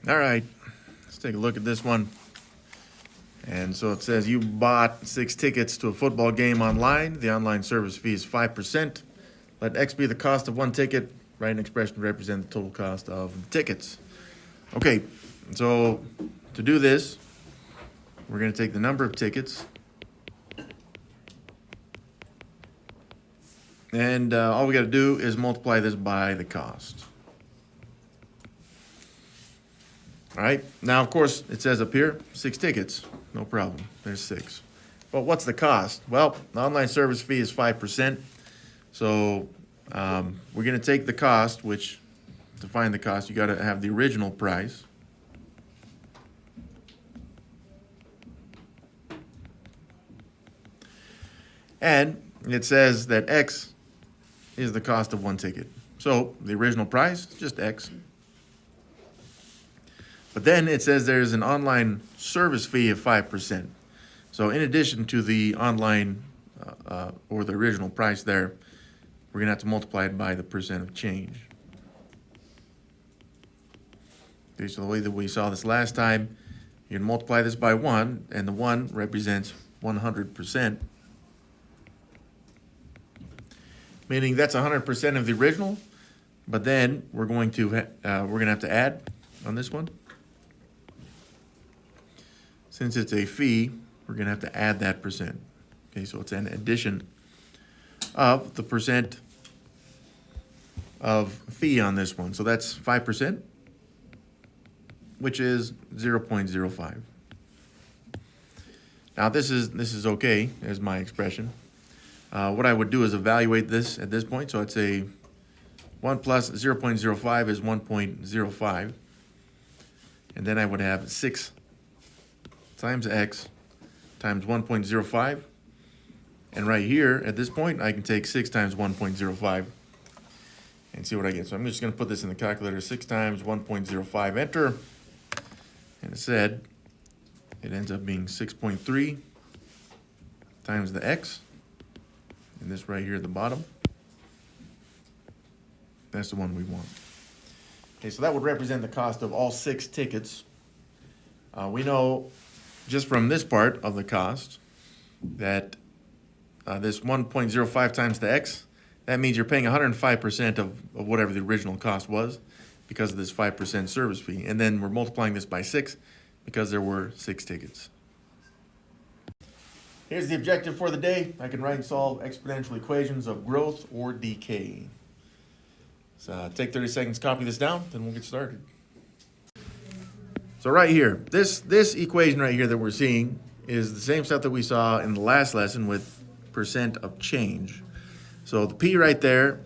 All right, let's take a look at this one. And so it says you bought 6 tickets to a football game online. The online service fee is 5%. Let X be the cost of one ticket. Write an expression to represent the total cost of the tickets. Okay, so to do this, we're going to take the number of tickets. And all we got to do is multiply this by the cost. All right, now of course it says up here 6 tickets. No problem, there's 6. But what's the cost? Well, the online service fee is 5%. So we're going to take the cost, which to find the cost, you got to have the original price. And it says that X is the cost of one ticket. So the original price is just X. But then it says there's an online service fee of 5%. So in addition to the online or the original price there, we're going to have to multiply it by the percent of change. Okay, so the way that we saw this last time, you can multiply this by 1, and the 1 represents 100%. Meaning that's 100% of the original, but then we're going to have to add on this one. Since it's a fee, we're going to have to add that percent. Okay, so it's an addition of the percent of fee on this one. So that's 5%, which is 0.05. Now this is okay as my expression. What I would do is evaluate this at this point. So I'd say 1 plus 0.05 is 1.05. And then I would have 6 times X times 1.05. And right here, at this point, I can take 6 times 1.05 and see what I get. So I'm just going to put this in the calculator. 6 times 1.05, enter. And it said it ends up being 6.3 times the X. And this right here at the bottom, that's the one we want. Okay, so that would represent the cost of all 6 tickets. We know just from this part of the cost that this 1.05 times the X, that means you're paying 105% of whatever the original cost was because of this 5% service fee. And then we're multiplying this by 6 because there were 6 tickets. Here's the objective for the day. I can write and solve exponential equations of growth or decay. So take 30 seconds, copy this down, then we'll get started. So right here, this equation right here that we're seeing is the same stuff that we saw in the last lesson with percent of change. So the P right there,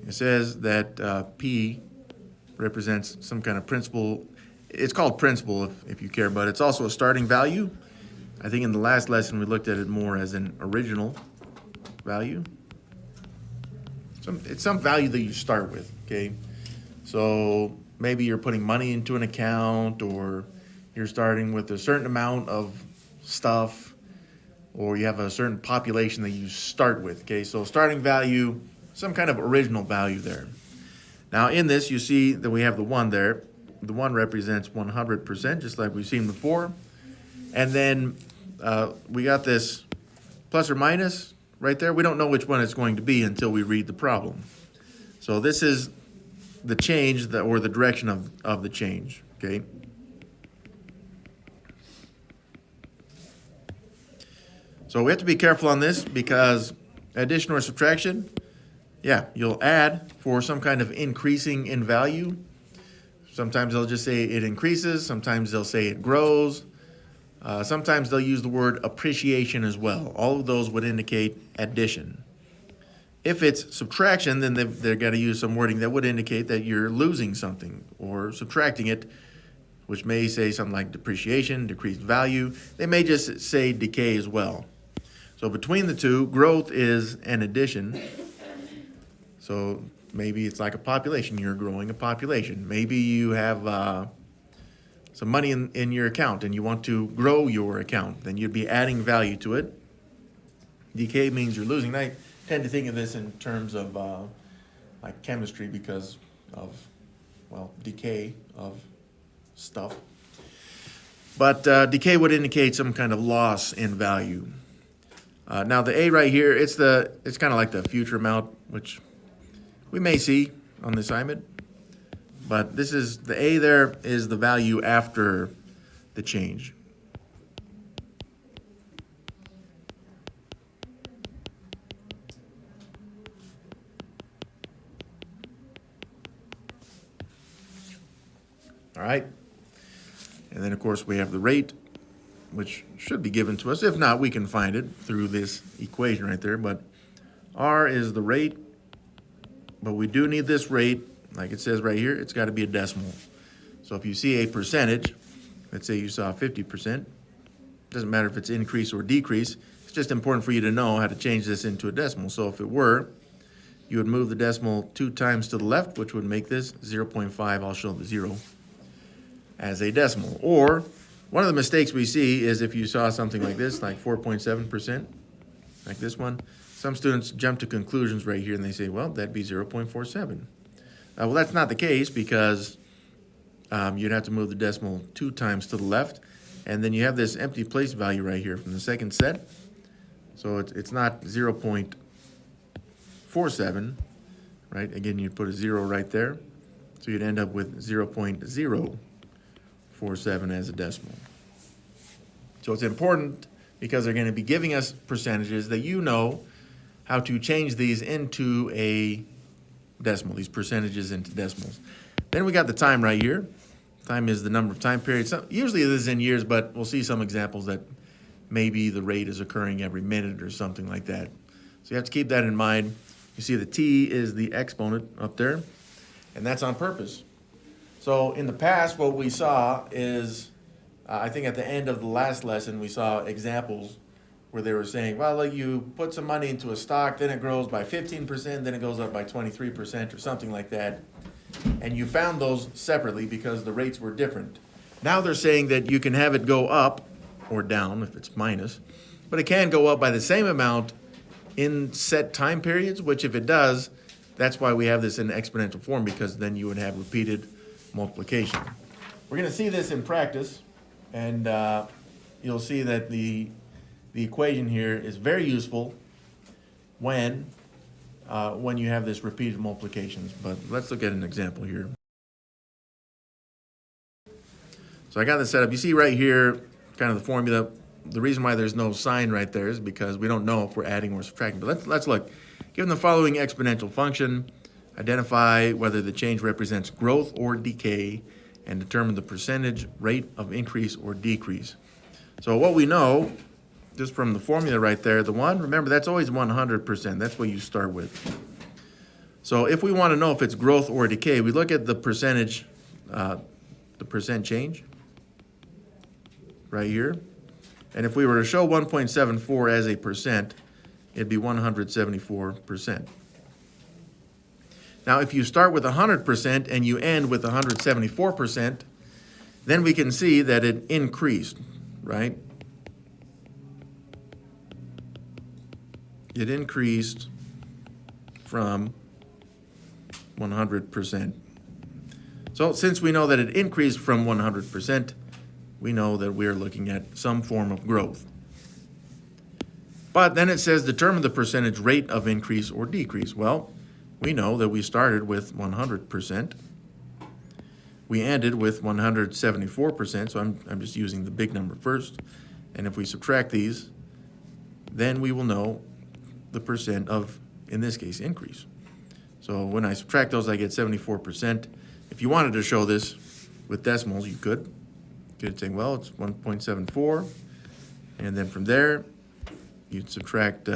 it says that P represents some kind of principal. It's called principal if you care, but it's also a starting value. I think in the last lesson we looked at it more as an original value. It's some value that you start with, okay? So maybe you're putting money into an account, or you're starting with a certain amount of stuff, or you have a certain population that you start with, okay? So starting value, some kind of original value there. Now in this, you see that we have the 1 there. The 1 represents 100%, just like we've seen before. And then we got this plus or minus right there. We don't know which one it's going to be until we read the problem. So this is the change or the direction of the change, okay? So we have to be careful on this because addition or subtraction, yeah, you'll add for some kind of increasing in value. Sometimes they'll just say it increases. Sometimes they'll say it grows. Sometimes they'll use the word appreciation as well. All of those would indicate addition. If it's subtraction, then they've got to use some wording that would indicate that you're losing something or subtracting it, which may say something like depreciation, decreased value. They may just say decay as well. So between the two, growth is an addition. So maybe it's like a population. You're growing a population. Maybe you have some money in your account and you want to grow your account. Then you'd be adding value to it. Decay means you're losing. I tend to think of this in terms of like chemistry because of, well, decay of stuff. But decay would indicate some kind of loss in value. Now the A right here, it's kind of like the future amount, which we may see on the assignment. But this is, the A there is the value after the change. All right. And then, of course, we have the rate, which should be given to us. If not, we can find it through this equation right there. But R is the rate, but we do need this rate. Like it says right here, it's got to be a decimal. So if you see a percentage, let's say you saw 50%, doesn't matter if it's increase or decrease. It's just important for you to know how to change this into a decimal. So if it were, you would move the decimal 2 times to the left, which would make this 0.5. I'll show the 0 as a decimal. Or one of the mistakes we see is if you saw something like this, like 4.7%, like this one, some students jump to conclusions right here and they say, well, that'd be 0.47. Well, that's not the case, because you'd have to move the decimal 2 times to the left, and then you have this empty place value right here from the second set. So it's not 0.47, right? Again, you'd put a 0 right there. So you'd end up with 0.047 as a decimal. So it's important because they're going to be giving us percentages that you know how to change these into a decimal, these percentages into decimals. Then we got the time right here. Time is the number of time periods. So usually this is in years, but we'll see some examples that maybe the rate is occurring every minute or something like that. So you have to keep that in mind. You see the t is the exponent up there, and that's on purpose. So in the past, what we saw is, I think at the end of the last lesson, we saw examples where they were saying, well, like you put some money into a stock, then it grows by 15%, then it goes up by 23% or something like that. And you found those separately because the rates were different. Now they're saying that you can have it go up or down if it's minus, but it can go up by the same amount in set time periods, which if it does, that's why we have this in exponential form, because then you would have repeated multiplication. We're going to see this in practice, and you'll see that the equation here is very useful when you have this repeated multiplications. But let's look at an example here. So I got this set up. You see right here, kind of the formula. The reason why there's no sign right there is because we don't know if we're adding or subtracting. But let's look. Given the following exponential function, identify whether the change represents growth or decay, and determine the percentage rate of increase or decrease. So what we know, just from the formula right there, the one, remember that's always 100%. That's what you start with. So if we want to know if it's growth or decay, we look at the percentage, the percent change right here. And if we were to show 1.74 as a percent, it'd be 174%. Now, if you start with 100% and you end with 174%, then we can see that it increased, right? It increased from 100%. So since we know that it increased from 100%, we know that we're looking at some form of growth. But then it says determine the percentage rate of increase or decrease. Well, we know that we started with 100%. We ended with 174%, so I'm just using the big number first. And if we subtract these, then we will know the percent of, in this case, increase. So when I subtract those, I get 74%. If you wanted to show this with decimals, you could. You could say, well, it's 1.74. And then from there, you'd subtract,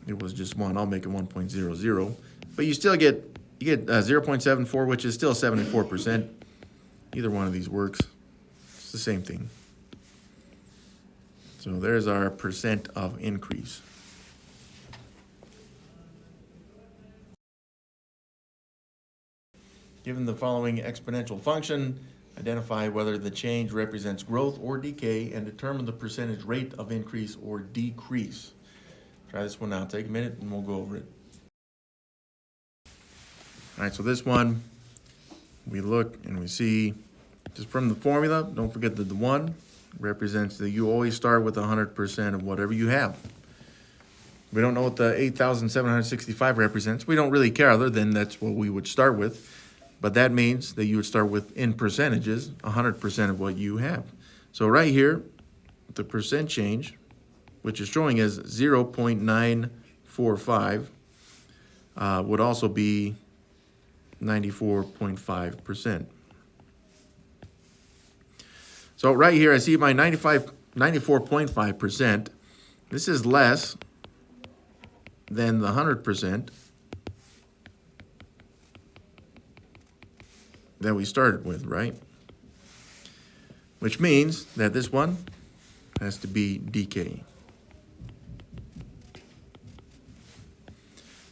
it was just 1. I'll make it 1.00. But you still get 0.74, which is still 74%. Either one of these works. It's the same thing. So there's our percent of increase. Given the following exponential function, identify whether the change represents growth or decay and determine the percentage rate of increase or decrease. Try this one out. Take a minute and we'll go over it. All right, so this one, we look and we see Just from the formula, don't forget that the 1 represents that you always start with 100% of whatever you have. We don't know what the 8,765 represents. We don't really care, other than that's what we would start with. But that means that you would start with, in percentages, 100% of what you have. So right here, the percent change, which is showing as 0.945, would also be 94.5%. So right here, I see my 94.5%. This is less than the 100% that we started with, right? Which means that this one has to be decay.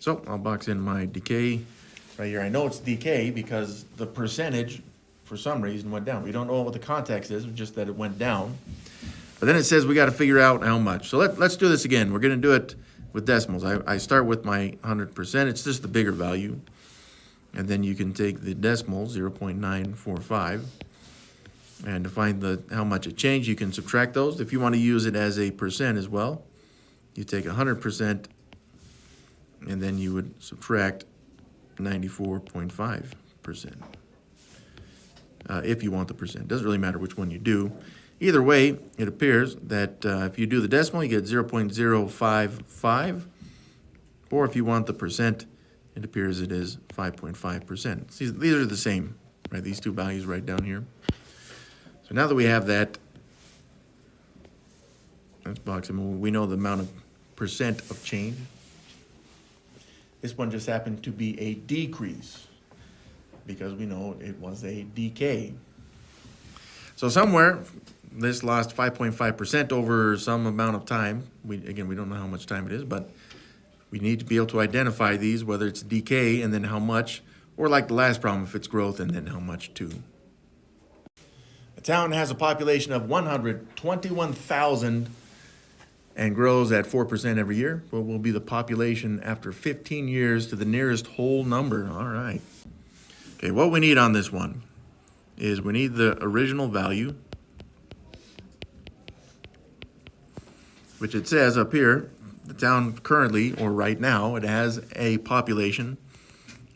So I'll box in my decay right here. I know it's decay because the percentage, for some reason, went down. We don't know what the context is, just that it went down. But then it says we got to figure out how much. So let's do this again. We're going to do it with decimals. I start with my 100%. It's just the bigger value. And then you can take the decimal, 0.945. And to find how much it changed, you can subtract those. If you want to use it as a percent as well, you take 100%, and then you would subtract 94.5%. If you want the percent. Doesn't really matter which one you do. Either way, it appears that if you do the decimal, you get 0.055. Or if you want the percent, it appears it is 5.5%. These are the same, right? These two values right down here. So now that we have that, let's box them. We know the amount of percent of change. This one just happened to be a decrease because we know it was a decay. So somewhere, this lost 5.5% over some amount of time. We don't know how much time it is, but we need to be able to identify these, whether it's decay and then how much, or like the last problem, if it's growth and then how much too. The town has a population of 121,000 and grows at 4% every year. What will be the population after 15 years to the nearest whole number? All right. Okay, what we need on this one is we need the original value, which it says up here, the town currently, or right now, it has a population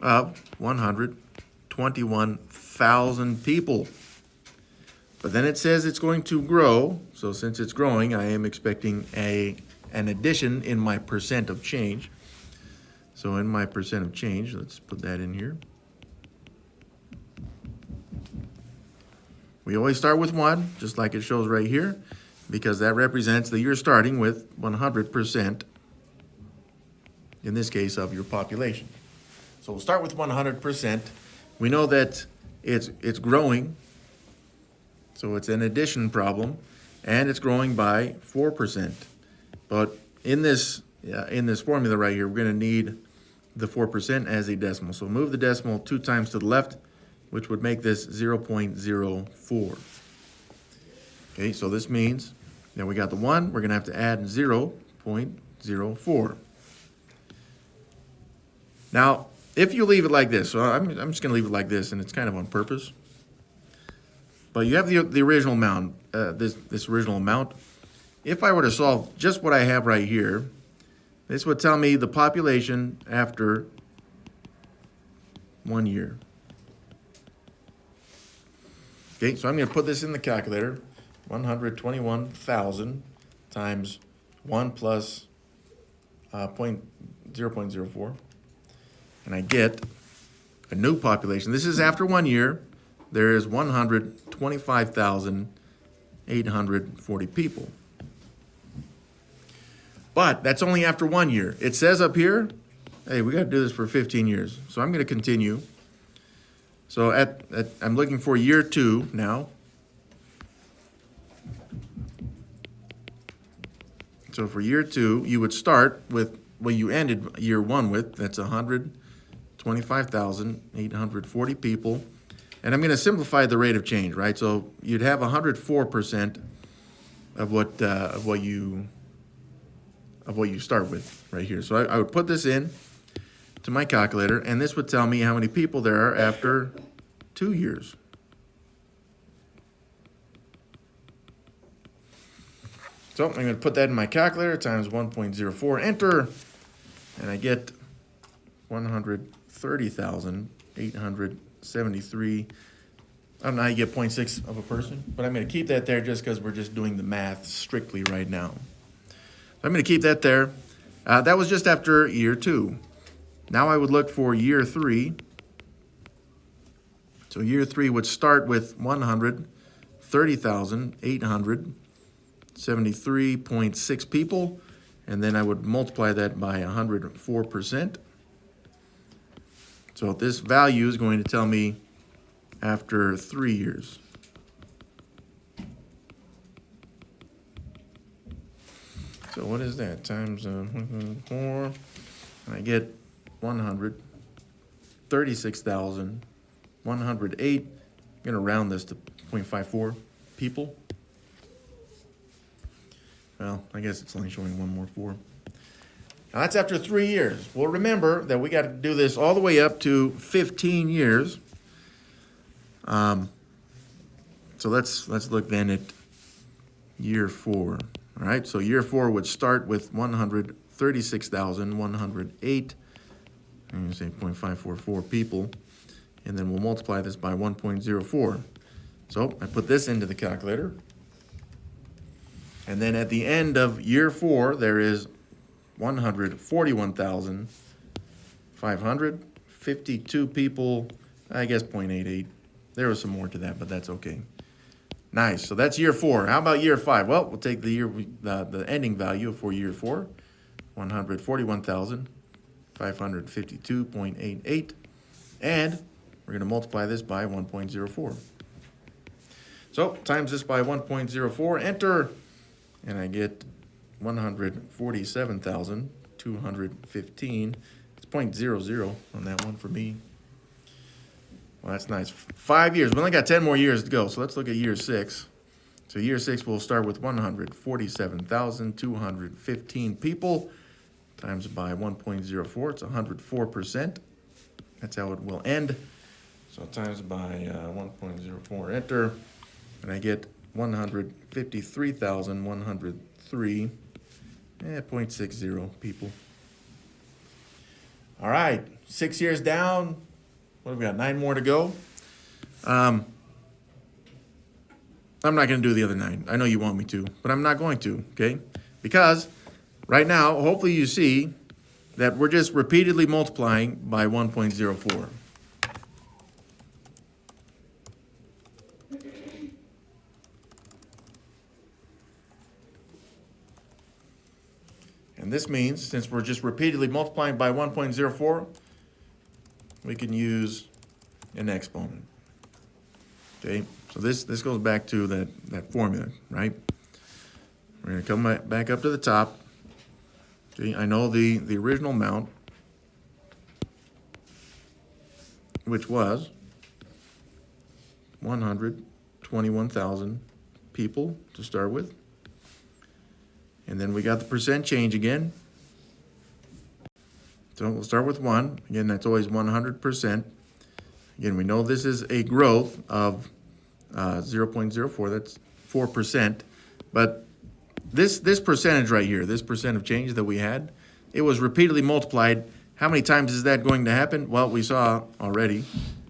of 121,000 people. But then it says it's going to grow, so since it's growing, I am expecting an addition in my percent of change. So in my percent of change, let's put that in here. We always start with 1, just like it shows right here, because that represents that you're starting with 100%, in this case, of your population. So we'll start with 100%. We know that it's growing, so it's an addition problem, and it's growing by 4%. But in this formula right here, we're going to need the 4% as a decimal. So move the decimal 2 times to the left, which would make this 0.04. Okay, so this means that we got the 1, we're going to have to add 0.04. Now, if you leave it like this, so I'm just going to leave it like this, and it's kind of on purpose. But you have the original amount, this original amount. If I were to solve just what I have right here, this would tell me the population after 1 year. Okay, so I'm going to put this in the calculator. 121,000 times 1 plus 0.04. And I get a new population. This is after 1 year. There is 125,840 people. But that's only after 1 year. It says up here, hey, we got to do this for 15 years. So I'm going to continue. So I'm looking for year 2 now. So for year 2, you would start with what you ended year 1 with. That's 125,840 people. And I'm going to simplify the rate of change, right? So you'd have 104% of what you start with right here. So I would put this in to my calculator, and this would tell me how many people there are after 2 years. So I'm going to put that in my calculator, times 1.04, enter, and I get 130,873. I don't know how you get 0.6 of a person, but I'm going to keep that there just because we're just doing the math strictly right now. So I'm going to keep that there. That was just after year 2. Now I would look for year 3. So year 3 would start with 130,873.6 people, and then I would multiply that by 104%. So this value is going to tell me after 3 years. So what is that? Times 4, and I get 136,108. I'm going to round this to 0.54 people. Well, I guess it's only showing one more 4. Now that's after 3 years. Well, remember that we got to do this all the way up to 15 years. So let's look then at year 4. All right, so year 4 would start with 136,108. I'm going to say 0.544 people, and then we'll multiply this by 1.04. So I put this into the calculator. And then at the end of year 4, there is 141,552 people, I guess 0.88. There was some more to that, but that's okay. Nice. So that's year 4. How about year 5? Well, we'll take the ending value for year 4, 141,552.88, and we're going to multiply this by 1.04. So times this by 1.04, enter, and I get 147,215. It's 0.00 on that one for me. Well, that's nice. 5 years. We only got 10 more years to go, so let's look at year 6. So year 6 will start with 147,215 people times by 1.04. It's 104%. That's how it will end. So times by 1.04, enter, and I get 153,103, 0.60 people. All right, 6 years down. What have we got? 9 more to go. I'm not going to do the other 9. I know you want me to, but I'm not going to, okay? Because right now, hopefully you see that we're just repeatedly multiplying by 1.04. And this means, since we're just repeatedly multiplying by 1.04, we can use an exponent. Okay, so this goes back to that formula, right? We're going to come back up to the top. Okay, I know the original amount, which was 121,000 people to start with. And then we got the percent change again. So we'll start with 1. Again, that's always 100%. Again, we know this is a growth of 0.04. That's 4%. But this percentage right here, this percent of change that we had, it was repeatedly multiplied. How many times is that going to happen? Well, we saw already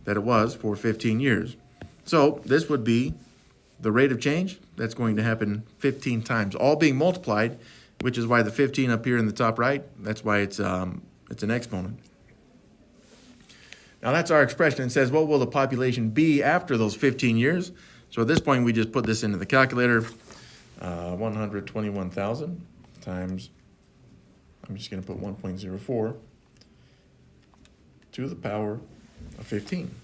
that it was for 15 years. So this would be the rate of change. That's going to happen 15 times, all being multiplied, which is why the 15 up here in the top right, that's why it's an exponent. Now that's our expression. It says, what will the population be after those 15 years? So at this point, we just put this into the calculator. 121,000 times, I'm just going to put 1.04 to the power of 15.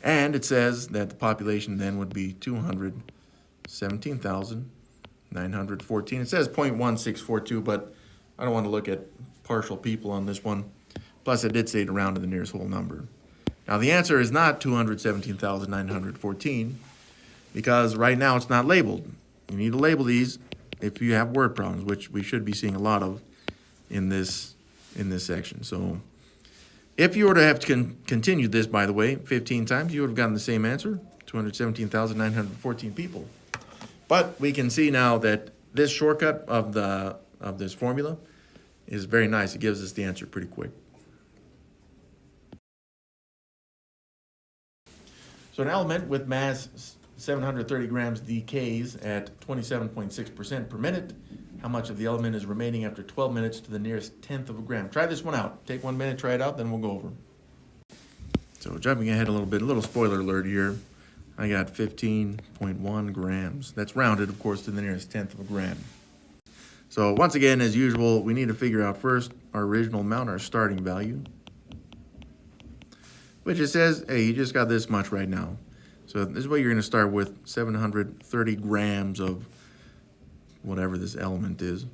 And it says that the population then would be 217,914. It says 0.1642, but I don't want to look at partial people on this one. Plus, it did say to round to the nearest whole number. Now, the answer is not 217,914 because right now it's not labeled. You need to label these if you have word problems, which we should be seeing a lot of in this section. So if you were to have continued this, by the way, 15 times, you would have gotten the same answer, 217,914 people. But we can see now that this shortcut of this formula is very nice. It gives us the answer pretty quick. So an element with mass 730 grams decays at 27.6% per minute. How much of the element is remaining after 12 minutes to the nearest tenth of a gram? Try this one out. Take 1 minute, try it out, then we'll go over. So jumping ahead a little bit, a little spoiler alert here. I got 15.1 grams. That's rounded, of course, to the nearest tenth of a gram. So once again, as usual, we need to figure out first our original amount, our starting value, which it says, hey, you just got this much right now. So this is what you're going to start with, 730 grams of whatever this element is.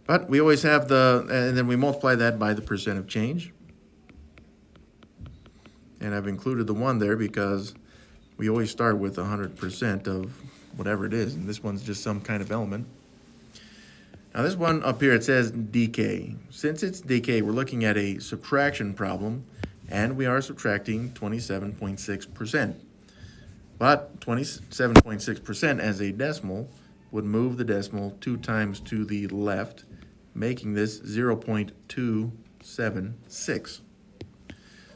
But we always have and then we multiply that by the percent of change. And I've included the 1 there because we always start with 100% of whatever it is. And this one's just some kind of element. Now this one up here, it says decay. Since it's decay, we're looking at a subtraction problem, and we are subtracting 27.6%. But 27.6% as a decimal would move the decimal 2 times to the left, making this 0.276.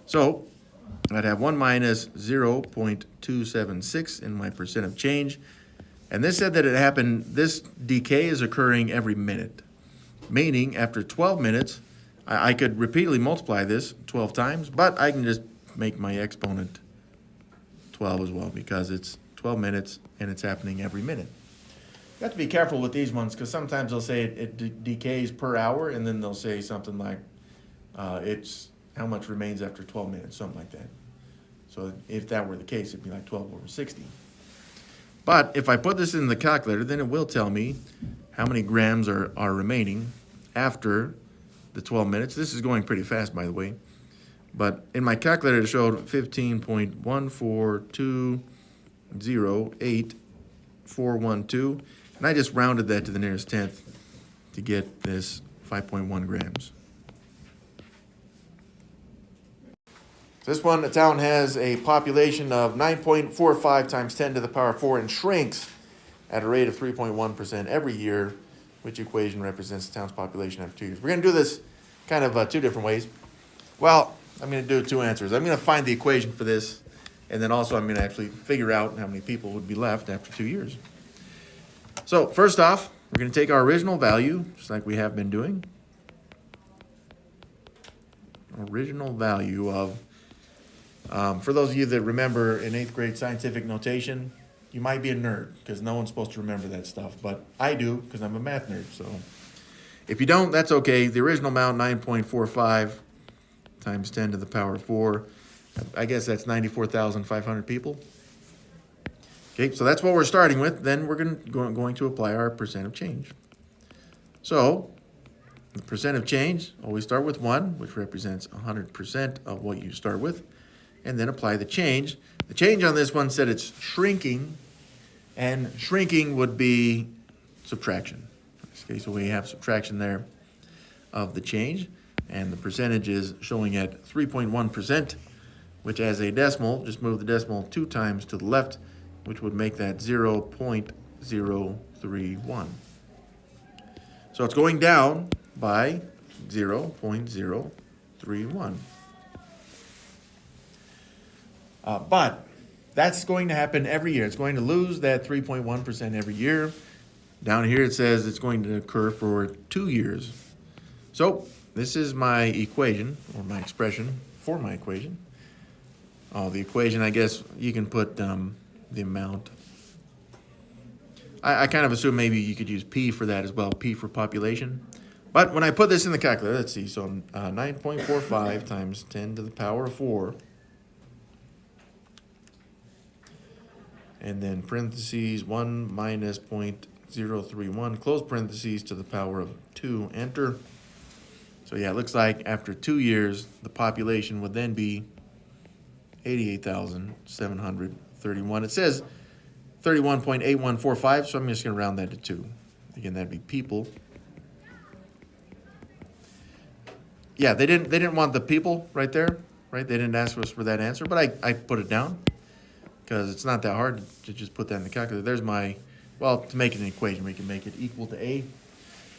So I'd have 1 minus 0.276 in my percent of change. And this said that this decay is occurring every minute, meaning after 12 minutes, I could repeatedly multiply this 12 times, but I can just make my exponent 12 as well because it's 12 minutes and it's happening every minute. You have to be careful with these ones because sometimes they'll say it decays per hour, and then they'll say something like it's how much remains after 12 minutes, something like that. So if that were the case, it'd be like 12 over 60. But if I put this in the calculator, then it will tell me how many grams are remaining after the 12 minutes. This is going pretty fast, by the way. But in my calculator, it showed 15.14208,412. And I just rounded that to the nearest tenth to get this 5.1 grams. This one, the town has a population of 9.45 times 10 to the power 4 and shrinks at a rate of 3.1% every year, which equation represents the town's population after 2 years. We're going to do this kind of 2 different ways. Well, I'm going to do 2 answers. I'm going to find the equation for this, and then also I'm going to actually figure out how many people would be left after 2 years. So first off, we're going to take our original value, just like we have been doing. Original value of, for those of you that remember in 8th grade scientific notation, you might be a nerd because no one's supposed to remember that stuff, but I do because I'm a math nerd. So if you don't, that's okay. The original amount, 9.45 times 10 to the power 4. I guess that's 94,500 people. Okay, so that's what we're starting with. Then we're going to apply our percent of change. So the percent of change, always start with 1, which represents 100% of what you start with, and then apply the change. The change on this one said it's shrinking, and shrinking would be subtraction. Okay, so we have subtraction there of the change, and the percentage is showing at 3.1%, which as a decimal, just move the decimal 2 times to the left, which would make that 0.031. So it's going down by 0.031. But that's going to happen every year. It's going to lose that 3.1% every year. Down here it says it's going to occur for 2 years. So this is my equation, or my expression for my equation. The equation, I guess you can put the amount. I kind of assume maybe you could use P for that as well, P for population. But when I put this in the calculator, let's see, so 9.45 times 10 to the power of 4. And then parentheses 1 minus 0.031, close parentheses to the power of 2, enter. So yeah, it looks like after 2 years, the population would then be 88,731. It says 31.8145, so I'm just going to round that to 2. Again, that'd be people. Yeah, they didn't want the people right there, right? They didn't ask us for that answer, but I put it down because it's not that hard to just put that in the calculator. There's my well, to make it an equation, we can make it equal to A.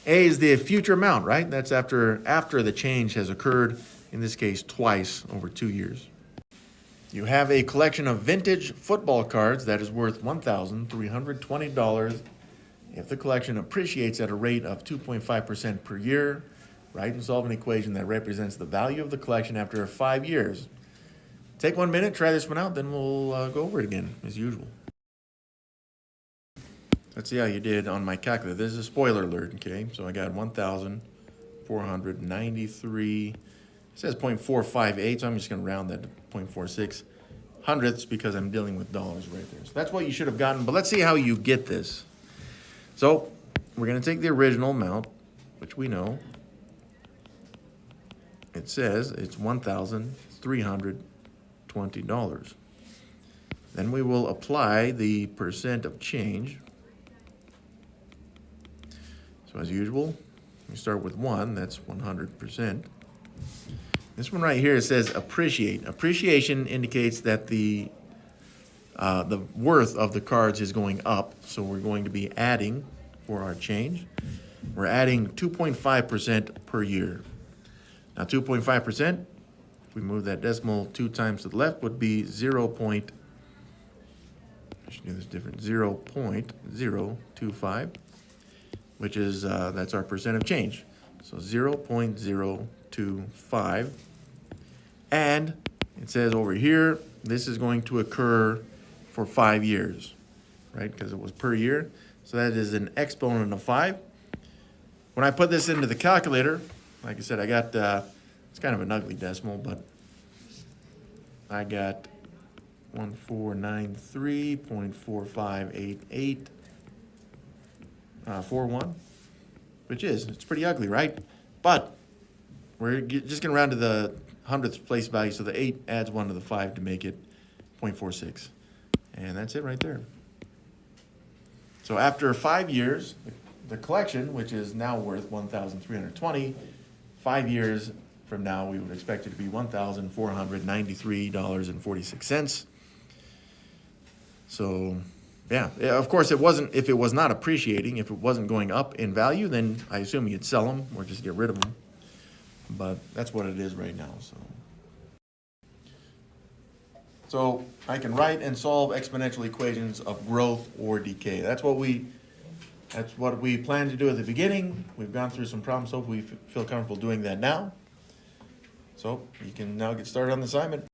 A is the future amount, right? That's after the change has occurred, in this case, twice over 2 years. You have a collection of vintage football cards that is worth $1,320 if the collection appreciates at a rate of 2.5% per year. Write and solve an equation that represents the value of the collection after 5 years. Take 1 minute, try this one out, then we'll go over it again, as usual. Let's see how you did on my calculator. This is a spoiler alert, okay? So I got 1,493. It says 0.458, so I'm just going to round that to 0.46 hundredths because I'm dealing with dollars right there. So that's what you should have gotten, but let's see how you get this. So we're going to take the original amount, which we know. It says it's $1,320. Then we will apply the percent of change. So as usual, we start with 1, that's 100%. This one right here, it says appreciate. Appreciation indicates that the worth of the cards is going up, so we're going to be adding for our change. We're adding 2.5% per year. Now 2.5%, if we move that decimal 2 times to the left, would be 0.025, which is, that's our percent of change. So 0.025. And it says over here, this is going to occur for 5 years, right? Because it was per year. So that is an exponent of 5. When I put this into the calculator, like I said, I got, it's kind of an ugly decimal, but I got 1493.458841, which is, it's pretty ugly, right? But we're just going to round to the hundredths place value, so the 8 adds 1 to the 5 to make it 0.46. And that's it right there. So after 5 years, the collection, which is now worth $1,320, 5 years from now, we would expect it to be $1,493.46. So, yeah, of course, it wasn't. If it was not appreciating, if it wasn't going up in value, then I assume you'd sell them or just get rid of them. But that's what it is right now. So I can write and solve exponential equations of growth or decay. That's what we planned to do at the beginning. We've gone through some problems. Hopefully, we feel comfortable doing that now. So you can now get started on the assignment.